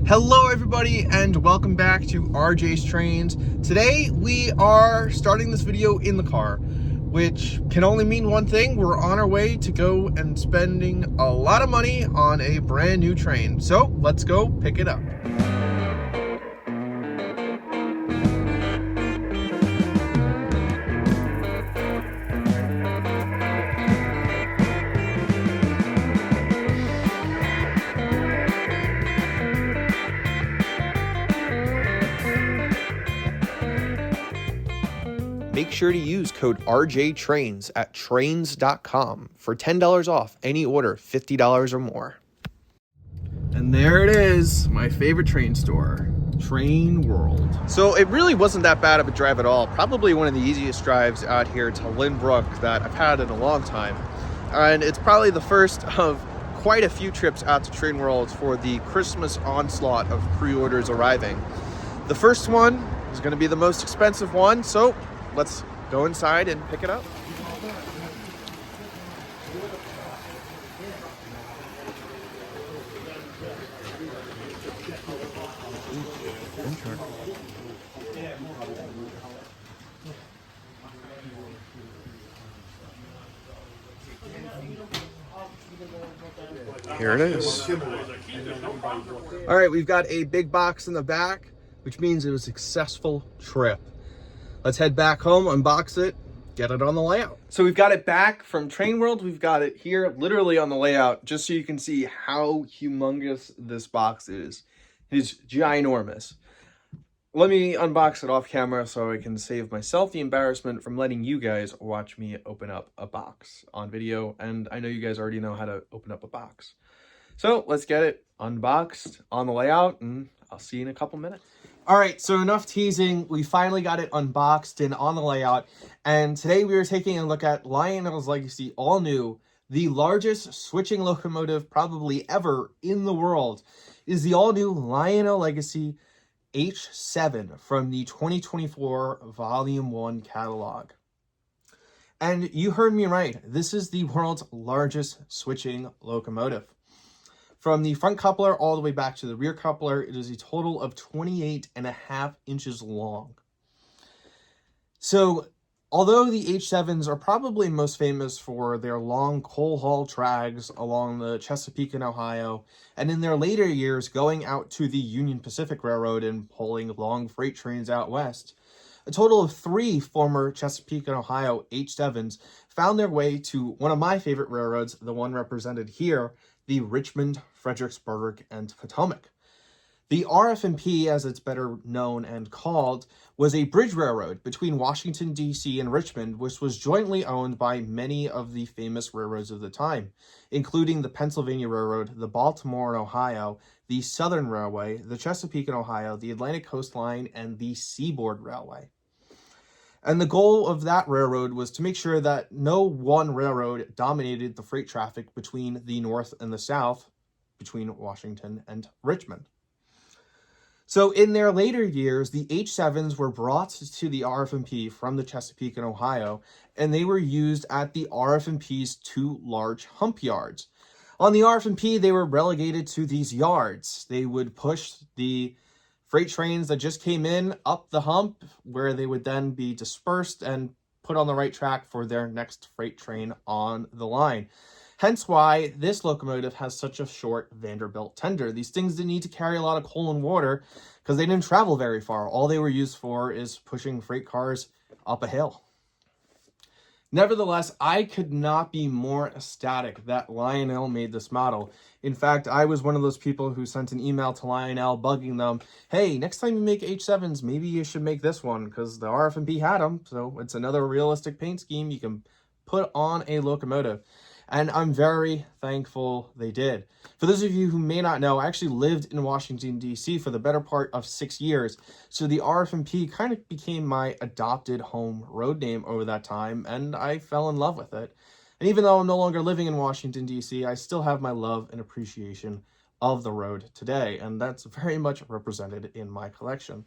Hello everybody and welcome back to RJ's Trains. Today we are starting this video in the car, which can only mean one thing. We're on our way to go and spending a lot of money on a brand new train. So let's go pick it up. Make sure to use code RJTRAINS at trains.com for $10 off any order $50 or more. And there it is, my favorite train store, Train World. So it really wasn't that bad of a drive at all. Probably one of the easiest drives out here to Lynbrook that I've had in a long time. And it's probably the first of quite a few trips out to Train World for the Christmas onslaught of pre-orders arriving. The first one is going to be the most expensive one, so let's go inside and pick it up. Here it is. All right, we've got a big box in the back, which means it was a successful trip. Let's head back home, unbox it, get it on the layout. So we've got it back from Train World. We've got it here literally on the layout, just so you can see how humongous this box is. It is ginormous. Let me unbox it off camera so I can save myself the embarrassment from letting you guys watch me open up a box on video. And I know you guys already know how to open up a box. So let's get it unboxed on the layout, and I'll see you in a couple minutes. All right, so enough teasing. We finally got it unboxed and on the layout. And today we are taking a look at Lionel's Legacy, all new. The largest switching locomotive probably ever in the world is the all new Lionel Legacy H7 from the 2024 Volume 1 catalog. And you heard me right. This is the world's largest switching locomotive. From the front coupler all the way back to the rear coupler, it is a total of 28.5 inches long. So, although the H7s are probably most famous for their long coal haul drags along the Chesapeake in Ohio, and in their later years going out to the Union Pacific Railroad and pulling long freight trains out west, a total of 3 former Chesapeake and Ohio H7s found their way to one of my favorite railroads, the one represented here, the Richmond, Fredricksburg, and Potomac. The RF&P, as it's better known and called, was a bridge railroad between Washington, D.C. and Richmond, which was jointly owned by many of the famous railroads of the time, including the Pennsylvania Railroad, the Baltimore and Ohio, the Southern Railway, the Chesapeake and Ohio, the Atlantic Coast Line, and the Seaboard Railway. And the goal of that railroad was to make sure that no one railroad dominated the freight traffic between the North and the South, between Washington and Richmond. So in their later years, the H7s were brought to the RF&P from the Chesapeake and Ohio, and they were used at the RF&P's 2 large hump yards. On the RF&P, they were relegated to these yards. They would push the freight trains that just came in up the hump, where they would then be dispersed and put on the right track for their next freight train on the line. Hence why this locomotive has such a short Vanderbilt tender. These things didn't need to carry a lot of coal and water because they didn't travel very far. All they were used for is pushing freight cars up a hill. Nevertheless, I could not be more ecstatic that Lionel made this model. In fact, I was one of those people who sent an email to Lionel bugging them, hey, next time you make H7s, maybe you should make this one, because the RF&P had them, so it's another realistic paint scheme you can put on a locomotive. And I'm very thankful they did. For those of you who may not know, I actually lived in Washington, D.C. for the better part of 6 years. So the RF&P kind of became my adopted home road name over that time, and I fell in love with it. And even though I'm no longer living in Washington, D.C., I still have my love and appreciation of the road today, and that's very much represented in my collection.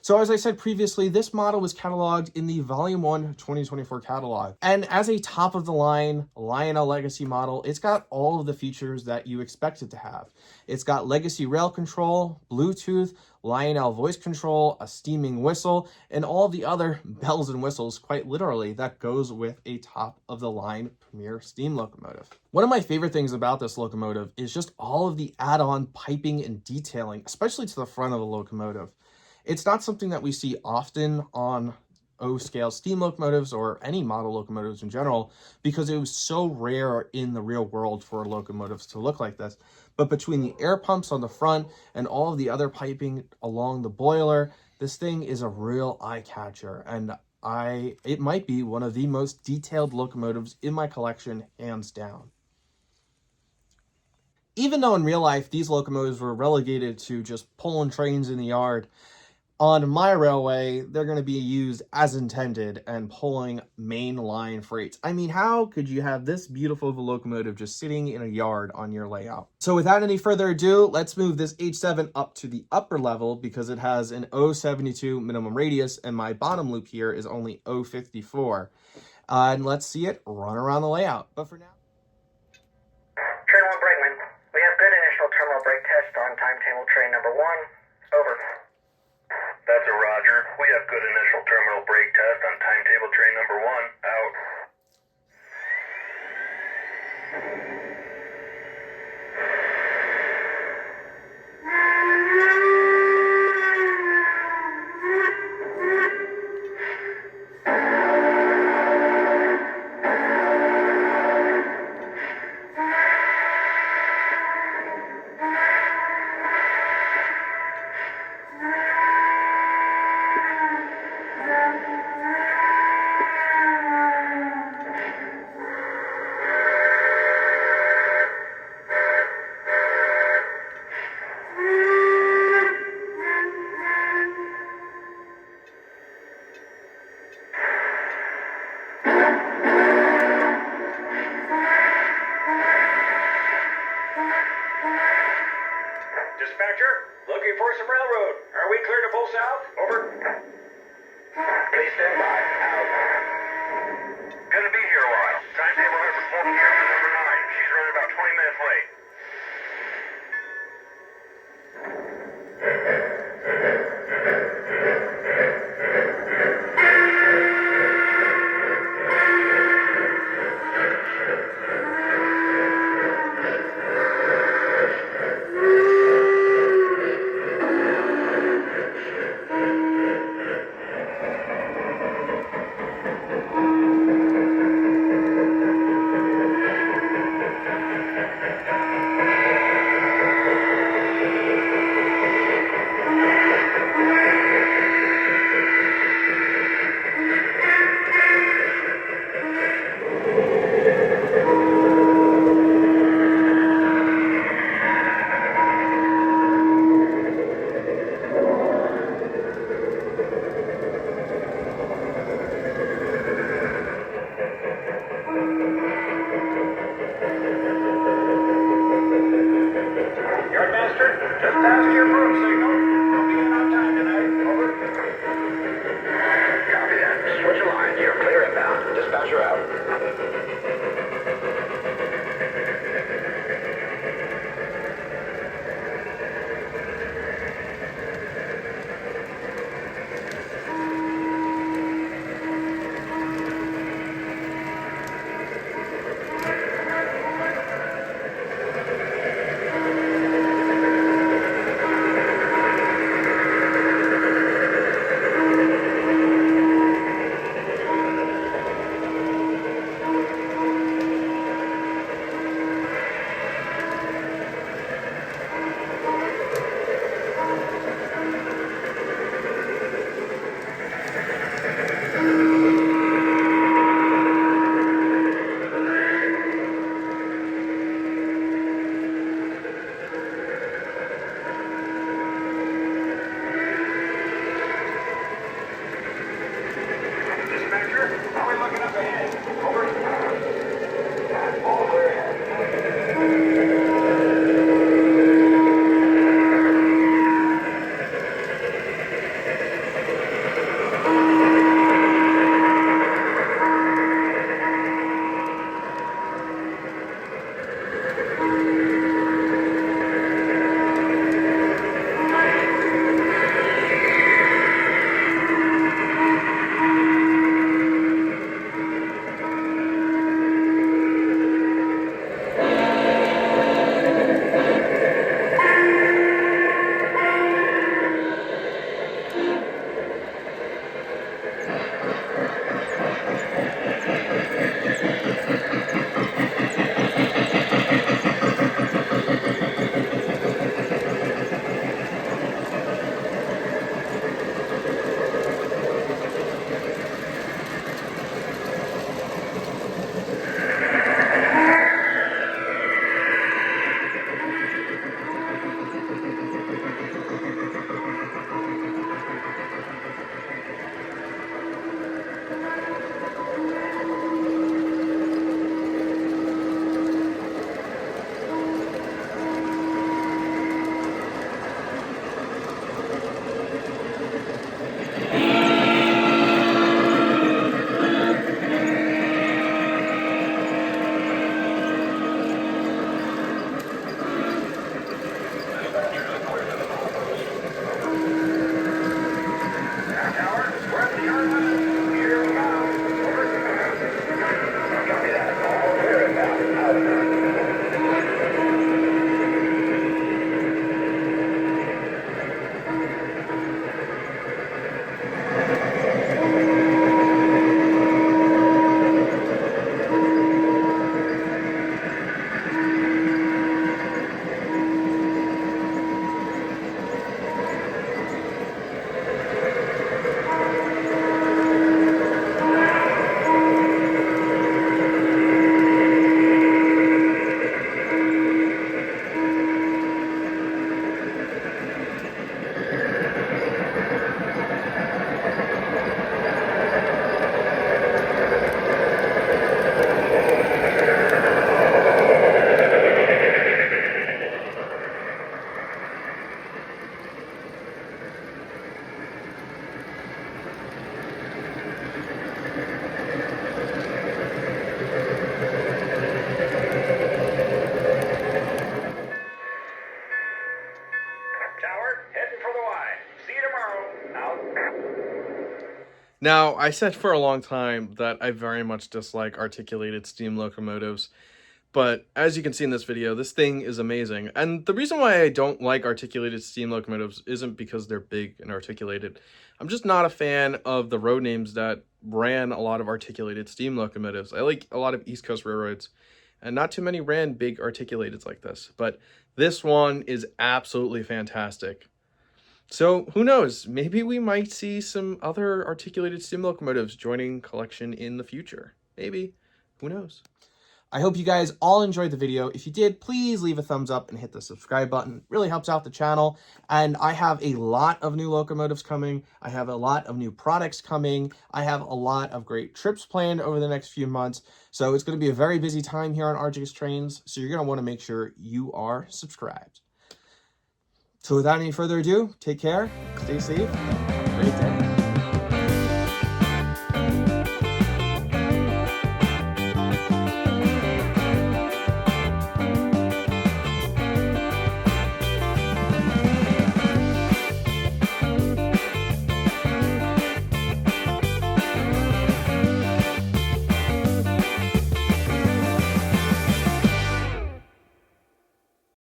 So as I said previously, this model was cataloged in the Volume 1 2024 catalog. And as a top-of-the-line Lionel Legacy model, it's got all of the features that you expect it to have. It's got Legacy rail control, Bluetooth, Lionel voice control, a steaming whistle, and all the other bells and whistles, quite literally, that goes with a top-of-the-line Premier steam locomotive. One of my favorite things about this locomotive is just all of the add-on piping and detailing, especially to the front of the locomotive. It's not something that we see often on O-scale steam locomotives or any model locomotives in general, because it was so rare in the real world for locomotives to look like this. But between the air pumps on the front and all of the other piping along the boiler, this thing is a real eye catcher, and it might be one of the most detailed locomotives in my collection, hands down. Even though in real life these locomotives were relegated to just pulling trains in the yard, on my railway, they're going to be used as intended and pulling main line freights. I mean, how could you have this beautiful of a locomotive just sitting in a yard on your layout? So without any further ado, let's move this H7 up to the upper level because it has an 072 minimum radius and my bottom loop here is only 054. And let's see it run around the layout. But for now... Train 1 Brakeman, we have good initial terminal brake test on timetable train number 1. Over. That's a Roger. We have good initial terminal brake test on timetable train number 1. Out. Dispatcher, looking for some railroad. Are we clear to pull south? Over. Please stand by. Out. Gonna be here a while. Timetable has reported here for number 9. She's running about 20 minutes late. Just passed your broom signal. We'll be in on time tonight. Over. Copy that. Switch line. You're clear inbound. Dispatcher out. Tower, heading for the Y. See you tomorrow. Out. Now, I said for a long time that I very much dislike articulated steam locomotives, but as you can see in this video, this thing is amazing. And the reason why I don't like articulated steam locomotives isn't because they're big and articulated. I'm just not a fan of the road names that ran a lot of articulated steam locomotives. I like a lot of East Coast railroads, and not too many ran big articulateds like this. But this one is absolutely fantastic. So who knows, maybe we might see some other articulated steam locomotives joining collection in the future. Maybe, who knows? I hope you guys all enjoyed the video. If you did, please leave a thumbs up and hit the subscribe button. It really helps out the channel. And I have a lot of new locomotives coming. I have a lot of new products coming. I have a lot of great trips planned over the next few months. So it's going to be a very busy time here on RJ's Trains. So you're going to want to make sure you are subscribed. So without any further ado, take care, stay safe, have a great day.